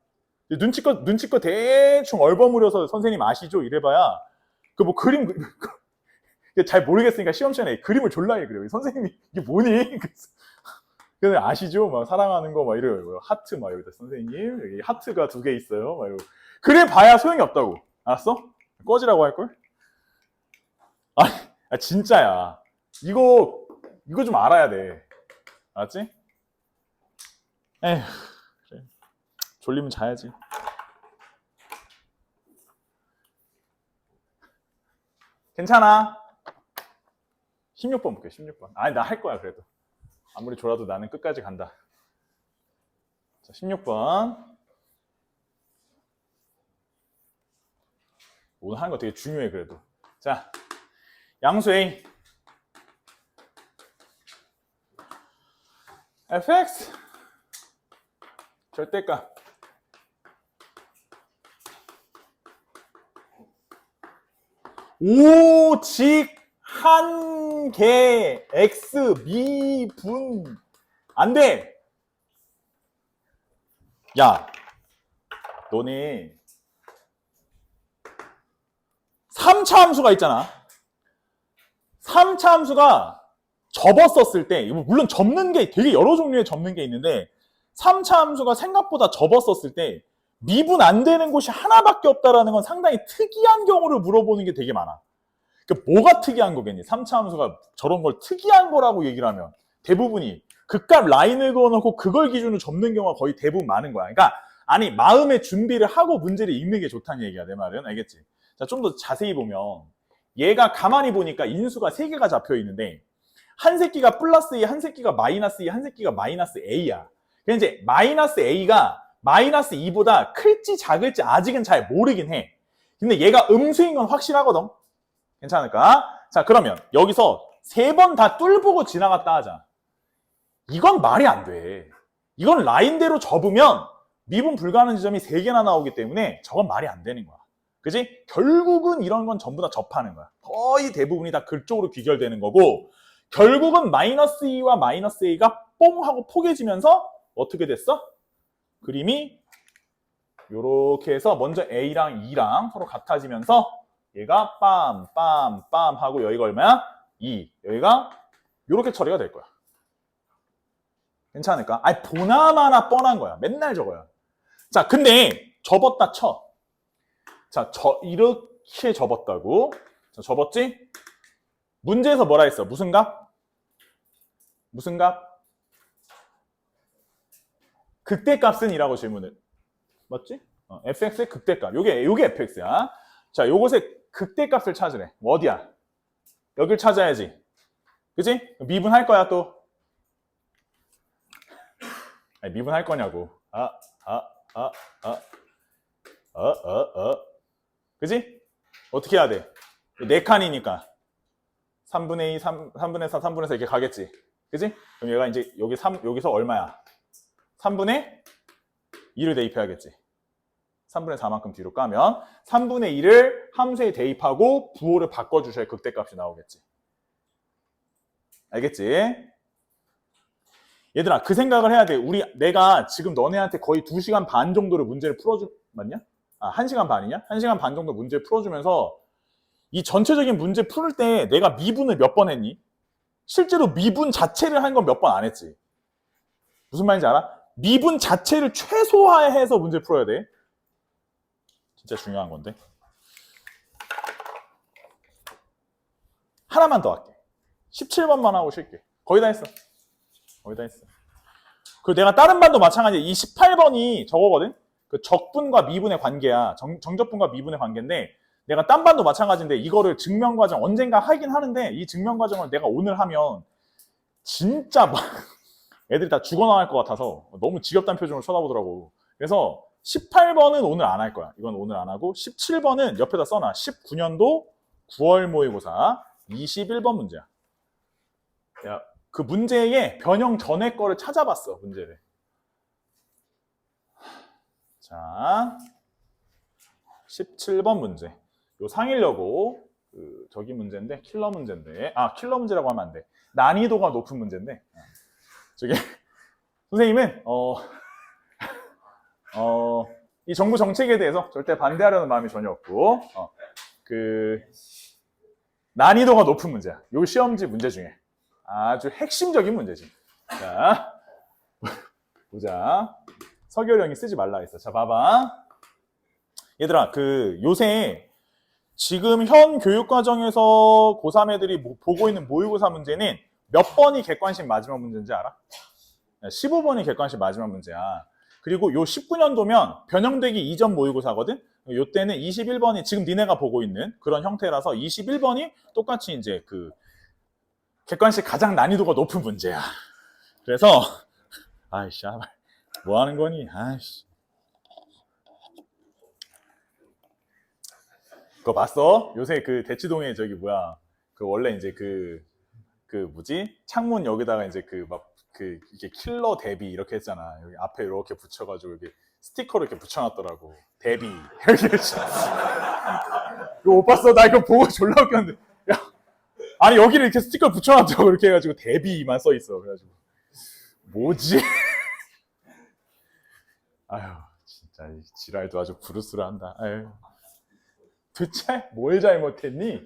눈치껏 대충 얼버무려서 선생님 아시죠? 이래봐야 그 뭐 그림 잘 모르겠으니까 시험 시간에 그림을 졸라 해 그래요. 선생님이 이게 뭐니? 그래서 아시죠? 막 사랑하는 거 막 이래요. 하트 막 여기다 선생님 여기 하트가 2개 있어요. 막 이러고. 그래 봐야 소용이 없다고. 알았어? 꺼지라고 할 걸? 아 진짜야. 이거 좀 알아야 돼. 알았지? 에휴. 그래. 졸리면 자야지. 괜찮아. 16번 볼게. 16번. 아니 나 할 거야 그래도. 아무리 졸아도 나는 끝까지 간다. 자, 16번. 오늘 하는 거 되게 중요해 그래도. 자, 양수 A. fx 절대값. 오직 한 개 x 미분 안 돼. 야, 너네 3차 함수가 있잖아. 3차 함수가 접었었을 때, 물론 접는 게 되게 여러 종류의 접는 게 있는데 3차 함수가 생각보다 접었었을 때 미분 안 되는 곳이 하나밖에 없다라는 건 상당히 특이한 경우를 물어보는 게 되게 많아. 그러니까 뭐가 특이한 거겠니? 3차 함수가 저런 걸 특이한 거라고 얘기를 하면 대부분이 극값 라인을 그어놓고 그걸 기준으로 접는 경우가 거의 대부분 많은 거야. 그러니까 아니 마음의 준비를 하고 문제를 읽는 게 좋다는 얘기야. 내 말은 알겠지? 자, 좀 더 자세히 보면 얘가 가만히 보니까 인수가 3개가 잡혀 있는데 한 새끼가 플러스 A, 한 새끼가 마이너스 2, 한 새끼가 마이너스 A야. 그래서 이제 마이너스 A가 마이너스 2보다 클지 작을지 아직은 잘 모르긴 해. 근데 얘가 음수인 건 확실하거든. 괜찮을까? 자, 그러면 여기서 3번 다 뚫보고 지나갔다 하자. 이건 말이 안 돼. 이건 라인대로 접으면 미분 불가하는 지점이 3개나 나오기 때문에 저건 말이 안 되는 거야. 그지? 결국은 이런 건 전부 다 접하는 거야. 거의 대부분이 다 그쪽으로 귀결되는 거고 결국은 마이너스 2와 마이너스 A가 뽕 하고 포개지면서 어떻게 됐어? 그림이 요렇게 해서 먼저 A랑 E랑 서로 같아지면서 얘가 빰 하고 여기가 얼마야? 2. 여기가 요렇게 처리가 될 거야. 괜찮을까? 아니 보나마나 뻔한 거야. 맨날 저거야. 자, 근데 접었다 쳐. 자, 이렇게 접었다고. 자, 접었지? 문제에서 뭐라 했어? 무슨 값? 무슨 값? 극대값은 이라고 질문을. 맞지? fx의 극대값. 요게 fx야. 자, 요것의 극대값을 찾으래. 어디야? 여길 찾아야지. 그치? 미분할 거야 또. 아니, 미분할 거냐고. 그치? 어떻게 해야 돼? 4칸이니까 3분의 2, 3분의 4, 3분의 4 이렇게 가겠지. 그치? 그럼 얘가 이제 여기서 얼마야? 3분의 2를 대입해야겠지. 3분의 4만큼 뒤로 까면 3분의 2를 함수에 대입하고 부호를 바꿔주셔야 극대값이 나오겠지. 알겠지? 얘들아, 그 생각을 해야 돼. 내가 지금 너네한테 거의 2시간 반 정도를 문제를 맞냐? 1시간 반이냐? 1시간 반 정도 문제를 풀어주면서 이 전체적인 문제 풀을 때 내가 미분을 몇 번 했니? 실제로 미분 자체를 한 건 몇 번 안 했지. 무슨 말인지 알아? 미분 자체를 최소화해서 문제를 풀어야 돼. 진짜 중요한 건데. 하나만 더 할게. 17번만 하고 쉴게. 거의 다 했어. 거의 다 했어. 그리고 내가 다른 반도 마찬가지야. 이 18번이 저거거든? 그 적분과 미분의 관계야. 정적분과 미분의 관계인데 내가 딴 반도 마찬가지인데 이거를 증명 과정 언젠가 하긴 하는데 이 증명 과정을 내가 오늘 하면 진짜 막 애들이 다 죽어나갈 것 같아서 너무 지겹다는 표정을 쳐다보더라고. 그래서 18번은 오늘 안 할 거야. 이건 오늘 안 하고 17번은 옆에다 써놔. 19년도 9월 모의고사 21번 문제야. 야, 그 문제의 변형 전에 거를 찾아봤어, 문제를. 자, 17번 문제. 요 상일여고 저기 문제인데 킬러 문제인데 킬러 문제라고 하면 안 돼. 난이도가 높은 문제인데 저기 선생님은 이 정부 정책에 대해서 절대 반대하려는 마음이 전혀 없고 그 난이도가 높은 문제야. 요 시험지 문제 중에 아주 핵심적인 문제지. 자, 보자. 서결형이 쓰지 말라 했어. 자, 봐봐. 얘들아, 요새 지금 현 교육과정에서 고3 애들이 보고 있는 모의고사 문제는 몇 번이 객관식 마지막 문제인지 알아? 15번이 객관식 마지막 문제야. 그리고 요 19년도면 변형되기 이전 모의고사거든? 요때는 21번이 지금 니네가 보고 있는 그런 형태라서 21번이 똑같이 이제 객관식 가장 난이도가 높은 문제야. 그래서 아이씨, 뭐 하는 거니? 아이씨. 그거 봤어? 요새 대치동에 저기 뭐야? 원래 이제 뭐지? 창문 여기다가 이제 이게 킬러 대비 이렇게 했잖아. 여기 앞에 이렇게 붙여가지고 이렇게 스티커를 이렇게 붙여놨더라고. 대비. 이거 못 봤어? 나 이거 보고 졸라 웃겼는데. 야, 아니 여기를 이렇게 스티커 붙여놨다고 이렇게 해가지고 대비만 써 있어. 그래가지고 뭐지? 아유 진짜 이 지랄도 아주 부르스러한다. 아유. 도대체 뭘 잘못했니?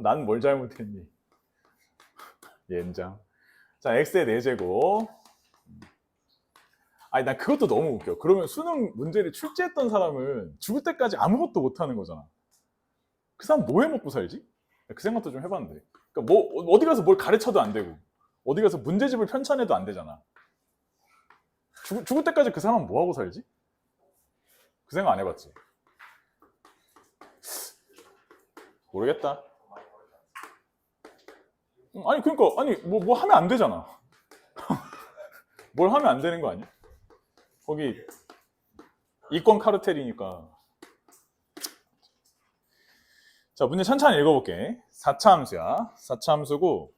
난 뭘 잘못했니? 옌장. 자, x의 4제곱. 아니, 난 그것도 너무 웃겨. 그러면 수능 문제를 출제했던 사람은 죽을 때까지 아무것도 못하는 거잖아. 그 사람 뭐 해먹고 살지? 그 생각도 좀 해봤는데. 그러니까 어디 가서 뭘 가르쳐도 안 되고, 어디 가서 문제집을 편찬해도 안 되잖아. 죽을 때까지 그 사람은 뭐 하고 살지? 그 생각 안 해봤지? 모르겠다. 아니 그러니까 뭐 하면 안 되잖아. 뭘 하면 안 되는 거 아니야? 거기 이권 카르텔이니까. 자, 문제 천천히 읽어볼게. 4차 함수야. 4차 함수고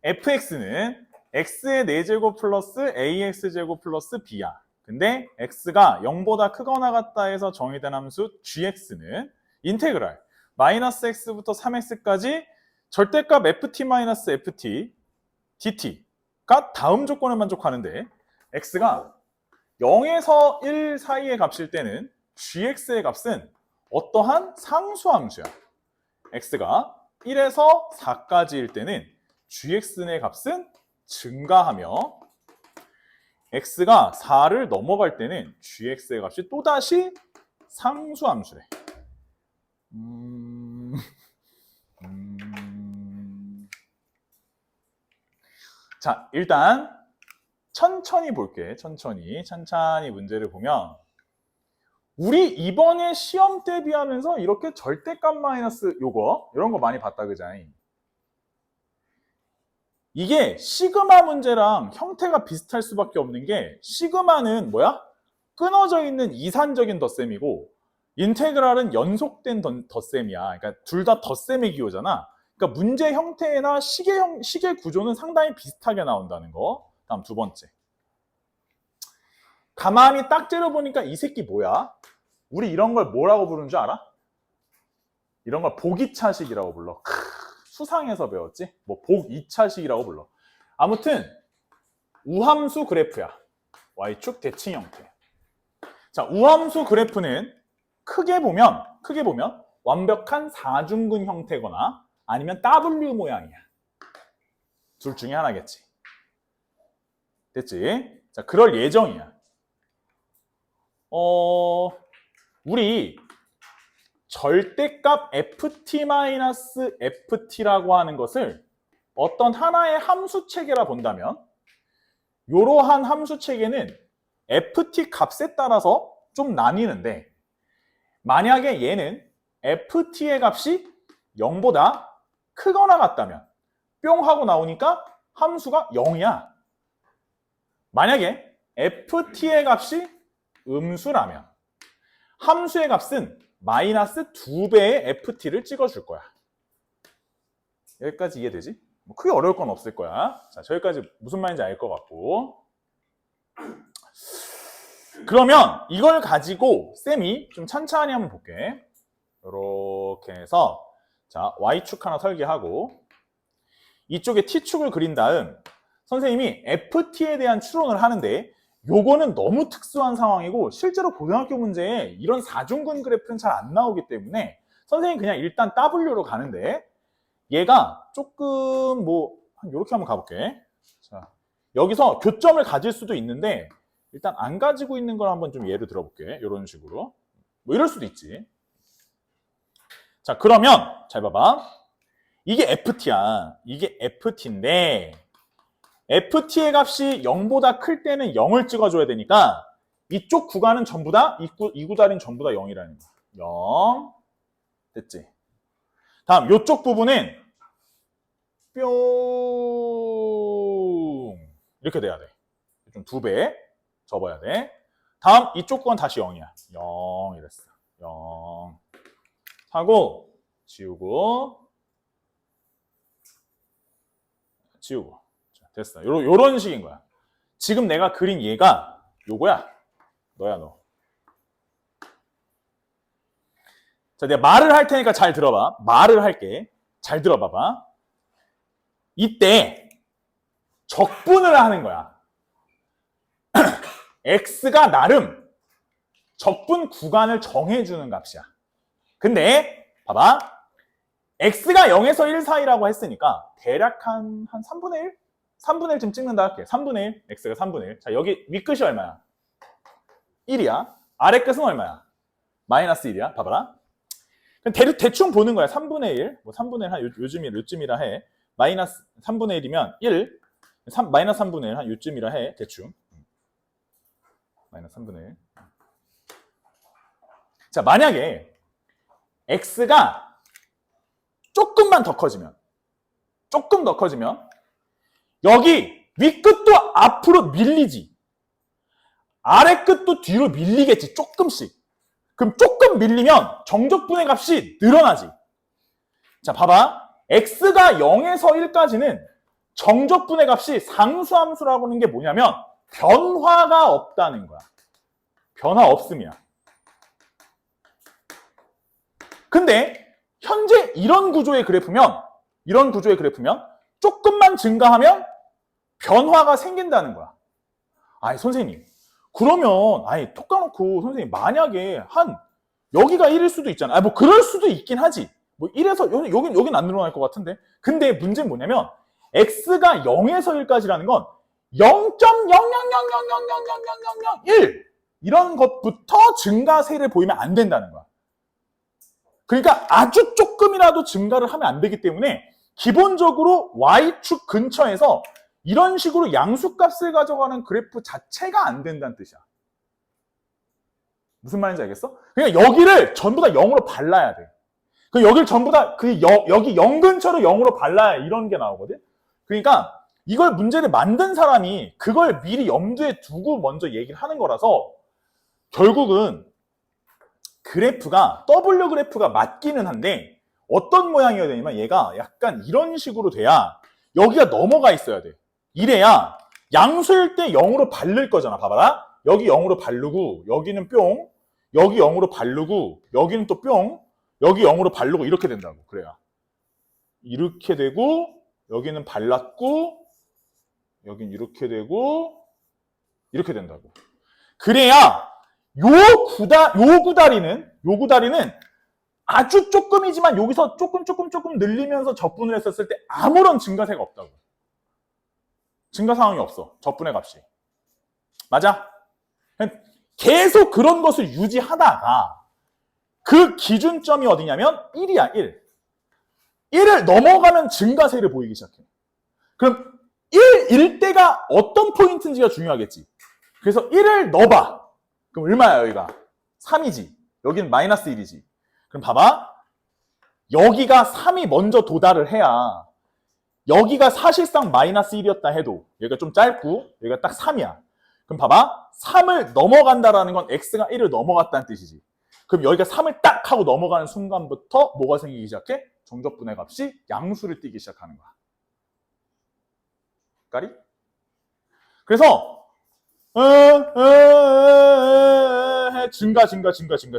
fx는 x의 4제곱 플러스 ax제곱 플러스 b야. 근데 x가 0보다 크거나 같다 해서 정의된 함수 gx는 인테그랄 마이너스 x부터 3x까지 절대값 ft-ft dt가 다음 조건을 만족하는데 x가 0에서 1 사이의 값일 때는 gx의 값은 어떠한 상수함수야. x가 1에서 4까지일 때는 gx의 값은 증가하며 x가 4를 넘어갈 때는 gx의 값이 또다시 상수함수래. 자, 일단 천천히 볼게. 천천히 문제를 보면 우리 이번에 시험 대비하면서 이렇게 절대값 마이너스 요거 이런 거 많이 봤다 그자이. 이게 시그마 문제랑 형태가 비슷할 수밖에 없는 게 시그마는 뭐야? 끊어져 있는 이산적인 덧셈이고 인테그랄은 연속된 덧셈이야. 그러니까 둘 다 덧셈의 기호잖아. 그러니까 문제 형태나 시계 구조는 상당히 비슷하게 나온다는 거. 다음 두 번째. 가만히 딱 째려보니까 이 새끼 뭐야? 우리 이런 걸 뭐라고 부르는 줄 알아? 이런 걸 복이차식이라고 불러. 수상에서 배웠지? 뭐 복이차식이라고 불러. 아무튼 우함수 그래프야. Y축 대칭 형태. 자, 우함수 그래프는 크게 보면 완벽한 사중근 형태거나 아니면 W 모양이야. 둘 중에 하나겠지. 됐지? 자, 그럴 예정이야. 우리 절대값 ft-ft라고 하는 것을 어떤 하나의 함수 체계라 본다면 이러한 함수 체계는 ft 값에 따라서 좀 나뉘는데 만약에 얘는 ft의 값이 0보다 크거나 같다면 뿅 하고 나오니까 함수가 0이야. 만약에 ft의 값이 음수라면 함수의 값은 마이너스 2배의 ft를 찍어줄 거야. 여기까지 이해되지? 뭐 크게 어려울 건 없을 거야. 자, 저기까지 무슨 말인지 알 것 같고. 그러면 이걸 가지고 쌤이 좀 천천히 한번 볼게. 이렇게 해서 자, y축 하나 설계하고 이쪽에 t축을 그린 다음 선생님이 ft에 대한 추론을 하는데 요거는 너무 특수한 상황이고 실제로 고등학교 문제에 이런 사중근 그래프는 잘 안 나오기 때문에 선생님 그냥 일단 W로 가는데 얘가 조금 뭐 이렇게 한번 가볼게. 자, 여기서 교점을 가질 수도 있는데 일단 안 가지고 있는 걸 한번 좀 예를 들어볼게. 이런 식으로 뭐 이럴 수도 있지. 자, 그러면 잘 봐봐. 이게 FT야. 이게 FT인데 FT의 값이 0보다 클 때는 0을 찍어줘야 되니까 이쪽 구간은 전부 다 이 구다리는 전부 다 0이라는 거야. 0 됐지? 다음 이쪽 부분은 뿅 이렇게 돼야 돼. 좀 2배 접어야 돼. 다음 이쪽 구간 다시 0이야. 0 이랬어. 0 하고 지우고 지우고 자, 됐어. 요런 식인 거야. 지금 내가 그린 얘가 요거야. 너야 너. 자, 내가 말을 할 테니까 잘 들어봐. 말을 할게. 잘 들어봐봐. 이때 적분을 하는 거야. x가 나름 적분 구간을 정해주는 값이야. 근데 봐봐. x가 0에서 1 사이라고 했으니까 대략 한 3분의 1? 3분의 1쯤 찍는다 할게. 3분의 1, x가 3분의 1. 자, 여기 윗끝이 얼마야? 1이야. 아래 끝은 얼마야? 마이너스 1이야. 봐봐라. 대충 보는 거야. 3분의 1. 뭐 3분의 1 한 요즘이라 해. 마이너스 3분의 1이면 1. 마이너스 3분의 1 한 요즘이라 해. 대충. 마이너스 3분의 1. 자, 만약에 x가 조금만 더 커지면 조금 더 커지면 여기 윗끝도 앞으로 밀리지. 아래 끝도 뒤로 밀리겠지. 조금씩. 그럼 조금 밀리면 정적분의 값이 늘어나지. 자, 봐봐. x가 0에서 1까지는 정적분의 값이 상수함수라고 하는 게 뭐냐면 변화가 없다는 거야. 변화 없음이야. 근데 현재 이런 구조의 그래프면 조금만 증가하면 변화가 생긴다는 거야. 아니 선생님 그러면 아니 톡 까놓고 선생님 만약에 여기가 1일 수도 있잖아. 뭐 그럴 수도 있긴 하지. 뭐 1에서 여긴 안 늘어날 것 같은데. 근데 문제는 뭐냐면 x가 0에서 1까지라는 건 0.00000000001 이런 것부터 증가세를 보이면 안 된다는 거야. 그러니까 아주 조금이라도 증가를 하면 안 되기 때문에 기본적으로 y축 근처에서 이런 식으로 양수값을 가져가는 그래프 자체가 안 된다는 뜻이야. 무슨 말인지 알겠어? 그러니까 여기를 전부 다 0으로 발라야 돼. 여기를 전부 다 여기 0 근처로 0으로 발라야 이런 게 나오거든. 그러니까 이걸 문제를 만든 사람이 그걸 미리 염두에 두고 먼저 얘기를 하는 거라서 결국은 W 그래프가 맞기는 한데 어떤 모양이어야 되냐면 얘가 약간 이런 식으로 돼야 여기가 넘어가 있어야 돼. 이래야 양수일 때 0으로 바를 거잖아. 봐봐라. 여기 0으로 바르고 여기는 뿅, 여기 0으로 바르고 여기는 또 뿅, 여기 0으로 바르고 이렇게 된다고. 그래야 이렇게 되고 여기는 발랐고 여긴 이렇게 되고 이렇게 된다고. 그래야 요 구다리는 아주 조금이지만 여기서 조금 늘리면서 적분을 했었을 때 아무런 증가세가 없다고. 증가 상황이 없어. 적분의 값이. 맞아? 계속 그런 것을 유지하다가 그 기준점이 어디냐면 1이야. 1. 1을 넘어가면 증가세를 보이기 시작해. 그럼 1일 때가 어떤 포인트인지가 중요하겠지. 그래서 1을 넣어봐. 그럼 얼마야 여기가? 3이지. 여기는 마이너스 1이지. 그럼 봐봐. 여기가 3이 먼저 도달을 해야 여기가 사실상 마이너스 1이었다 해도 여기가 좀 짧고 여기가 딱 3이야. 그럼 봐봐. 3을 넘어간다라는 건 x가 1을 넘어갔다는 뜻이지. 그럼 여기가 3을 딱 하고 넘어가는 순간부터 뭐가 생기기 시작해? 정적분의 값이 양수를 띠기 시작하는 거야. 까리? 그래서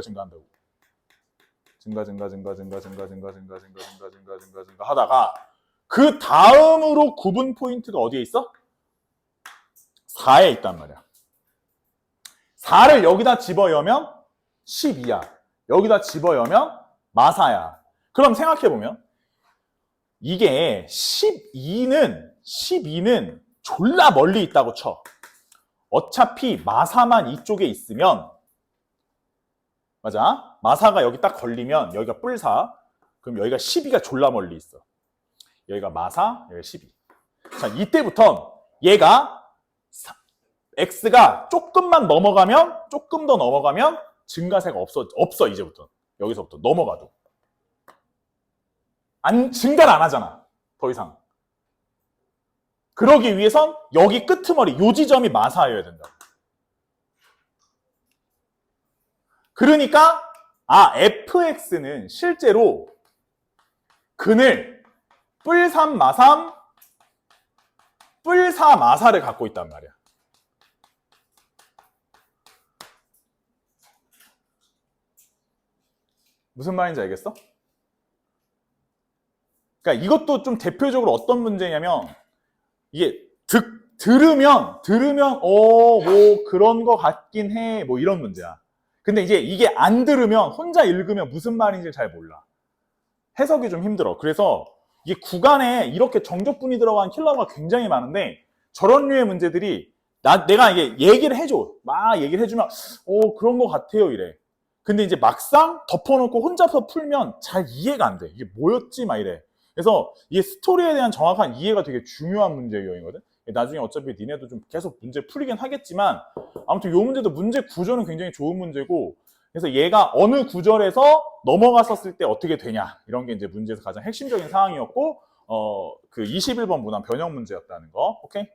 증가한다고. 증가 하다가 그 다음으로 구분 포인트가 어디에 있어? 4에 있단 말이야. 4를 여기다 집어넣으면 12야. 여기다 집어넣으면 마사야. 그럼 생각해보면 이게 12는 졸라 멀리 있다고 쳐. 어차피 마사만 이쪽에 있으면 맞아. 마사가 여기 딱 걸리면 여기가 뿔사. 그럼 여기가 12가 졸라 멀리 있어. 여기가 마사, 여기가 12. 자, 이때부터 얘가 x가 조금만 넘어가면 조금 더 넘어가면 증가세가 없어 이제부터. 여기서부터 넘어가도. 증가를 안 하잖아. 더 이상. 그러기 위해선 여기 끄트머리 요 지점이 마사여야 된다. 그러니까 fx는 실제로 근을 뿔3 마삼 뿔4 마사를 갖고 있단 말이야. 무슨 말인지 알겠어? 그러니까 이것도 좀 대표적으로 어떤 문제냐면 이게 들으면 뭐 그런 거 같긴 해 뭐 이런 문제야. 근데 이제 이게 안 들으면 혼자 읽으면 무슨 말인지 잘 몰라. 해석이 좀 힘들어. 그래서 이게 구간에 이렇게 정적분이 들어간 킬러가 굉장히 많은데 저런 류의 문제들이 내가 이게 얘기를 해줘. 막 얘기를 해주면 그런 거 같아요 이래. 근데 이제 막상 덮어놓고 혼자서 풀면 잘 이해가 안 돼. 이게 뭐였지 막 이래. 그래서 이 스토리에 대한 정확한 이해가 되게 중요한 문제이거든. 나중에 어차피 니네도 좀 계속 문제 풀리긴 하겠지만 아무튼 이 문제도 문제 구조는 굉장히 좋은 문제고 그래서 얘가 어느 구절에서 넘어갔었을 때 어떻게 되냐 이런 게 이제 문제에서 가장 핵심적인 사항이었고 그 21번 문항 변형 문제였다는 거. 오케이?